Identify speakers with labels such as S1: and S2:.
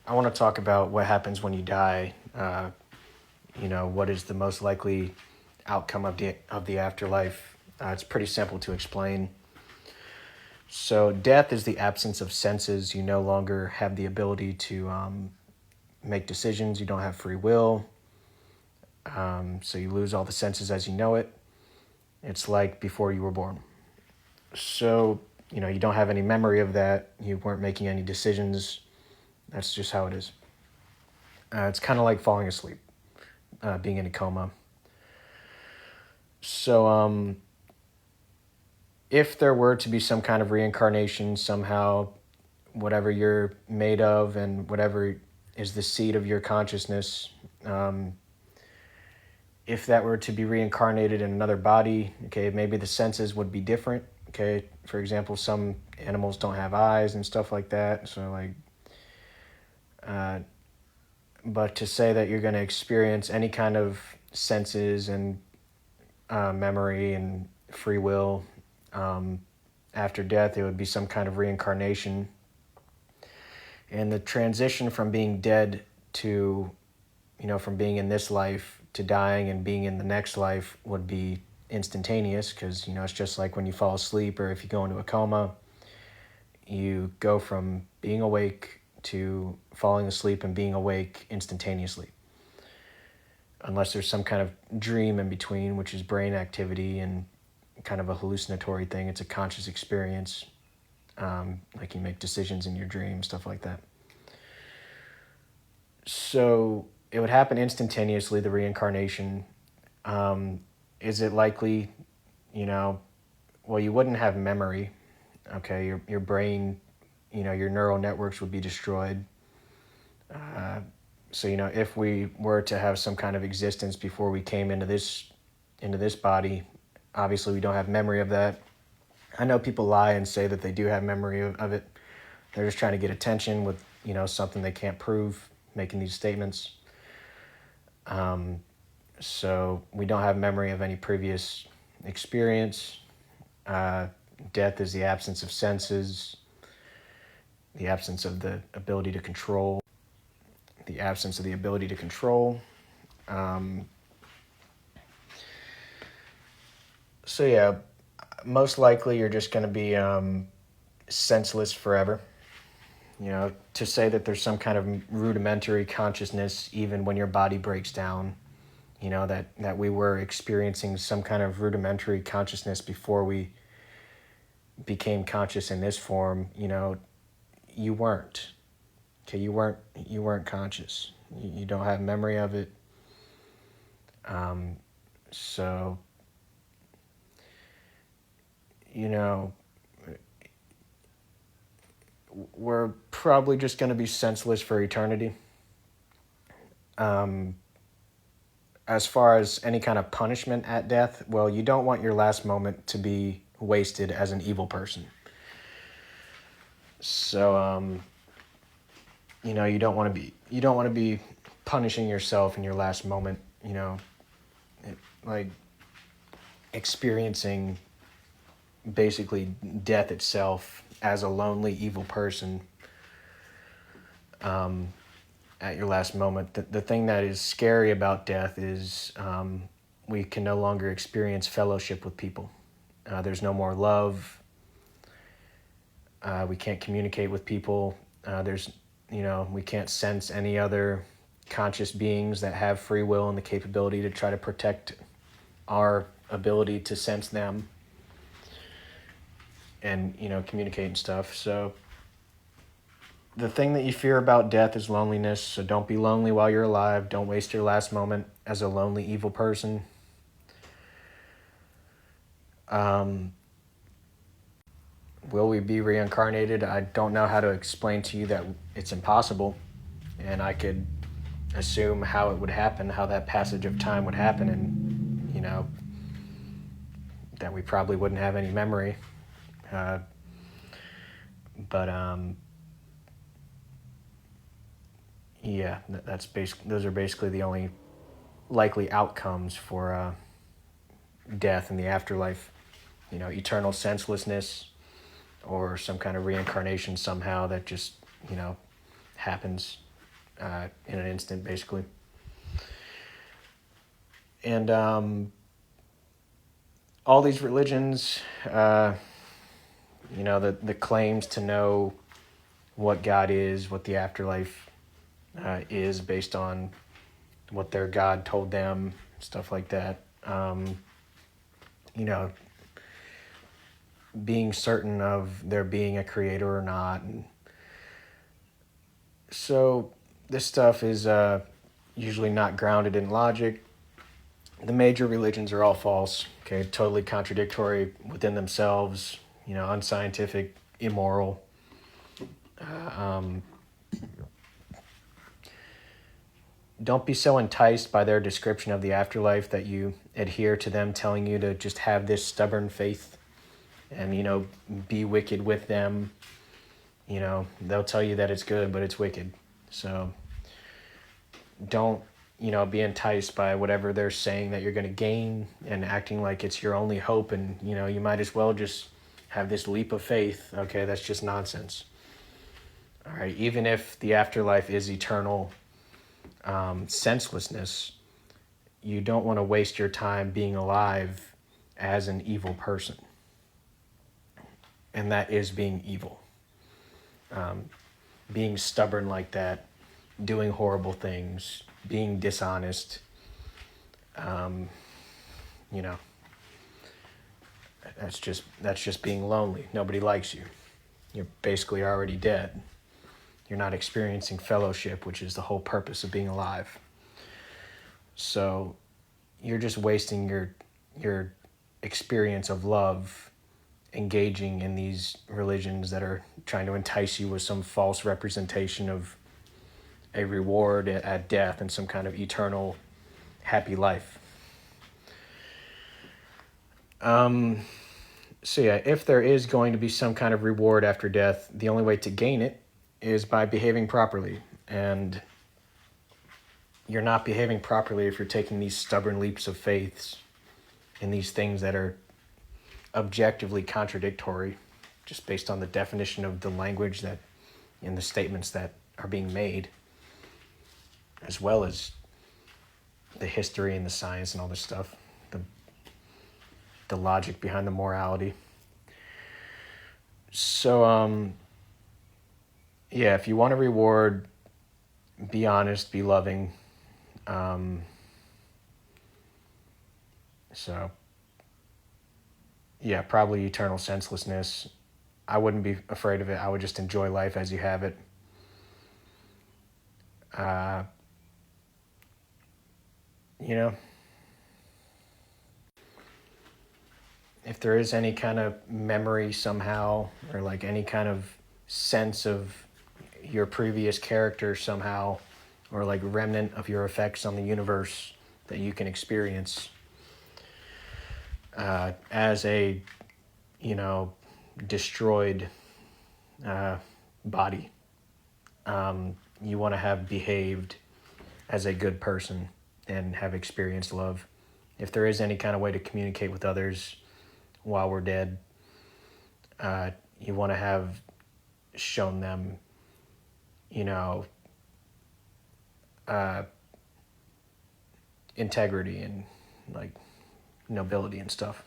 S1: I want to talk about what happens when you die. What is the most likely outcome of the afterlife? It's pretty simple to explain. So, death is the absence of senses. You no longer have the ability to make decisions. You don't have free will. So you lose all the senses as you know it. It's like before you were born. So, you don't have any memory of that. You weren't making any decisions. That's just how it is. It's kind of like falling asleep, being in a coma. So, if there were to be some kind of reincarnation somehow, whatever you're made of and whatever is the seed of your consciousness, if that were to be reincarnated in another body, okay, maybe the senses would be different. Okay, for example, some animals don't have eyes and stuff like that. So, but to say that you're going to experience any kind of senses and memory and free will after death, it would be some kind of reincarnation. And the transition from being dead to, from being in this life to dying and being in the next life would be instantaneous, because, it's just like when you fall asleep or if you go into a coma, you go from being awake to falling asleep and being awake instantaneously. Unless there's some kind of dream in between, which is brain activity and kind of a hallucinatory thing. It's a conscious experience. Like you make decisions in your dream, stuff like that. So it would happen instantaneously, the reincarnation. Is it likely, well, you wouldn't have memory. Okay, your brain, your neural networks would be destroyed. So, if we were to have some kind of existence before we came into this body, obviously we don't have memory of that. I know people lie and say that they do have memory of it. They're just trying to get attention with, something they can't prove, making these statements. So we don't have memory of any previous experience. Death is the absence of senses, the absence of the ability to control. So yeah, most likely you're just going to be senseless forever. To say that there's some kind of rudimentary consciousness even when your body breaks down, that we were experiencing some kind of rudimentary consciousness before we became conscious in this form, you weren't. Okay, you weren't conscious. You don't have memory of it. So, we're probably just going to be senseless for eternity. As far as any kind of punishment at death, well, you don't want your last moment to be wasted as an evil person. So, you don't want to be punishing yourself in your last moment, like experiencing basically death itself as a lonely, evil person at your last moment. The thing that is scary about death is we can no longer experience fellowship with people. There's no more love. We can't communicate with people. We can't sense any other conscious beings that have free will and the capability to try to protect our ability to sense them and, communicate and stuff. So the thing that you fear about death is loneliness. So don't be lonely while you're alive. Don't waste your last moment as a lonely, evil person. Will we be reincarnated? I don't know how to explain to you that it's impossible. And I could assume how it would happen, how that passage of time would happen, and, that we probably wouldn't have any memory. Yeah, those are basically the only likely outcomes for death and the afterlife. Eternal senselessness, or some kind of reincarnation somehow that just, happens in an instant, basically. And all these religions, the claims to know what God is, what the afterlife is based on what their God told them, stuff like that. Being certain of there being a creator or not. And so this stuff is usually not grounded in logic. The major religions are all false, okay, totally contradictory within themselves, unscientific, immoral. Don't be so enticed by their description of the afterlife that you adhere to them telling you to just have this stubborn faith and, be wicked with them. They'll tell you that it's good, but it's wicked. So don't, be enticed by whatever they're saying that you're going to gain and acting like it's your only hope. And, you might as well just have this leap of faith. Okay, that's just nonsense. All right, even if the afterlife is eternal senselessness, you don't want to waste your time being alive as an evil person. And that is being evil. Being stubborn like that, doing horrible things, being dishonest, that's just being lonely. Nobody likes you. You're basically already dead. You're not experiencing fellowship, which is the whole purpose of being alive. So you're just wasting your experience of love engaging in these religions that are trying to entice you with some false representation of a reward at death and some kind of eternal happy life. So yeah, if there is going to be some kind of reward after death, the only way to gain it is by behaving properly. And you're not behaving properly if you're taking these stubborn leaps of faith in these things that are objectively contradictory, just based on the definition of the language that in the statements that are being made, as well as the history and the science and all this stuff, the logic behind the morality. So, if you want a reward, be honest, be loving. Probably eternal senselessness. I wouldn't be afraid of it. I would just enjoy life as you have it. If there is any kind of memory somehow, or like any kind of sense of your previous character somehow, or like remnant of your effects on the universe that you can experience as a, destroyed body. You want to have behaved as a good person and have experienced love. If there is any kind of way to communicate with others while we're dead, you want to have shown them, integrity and like nobility and stuff.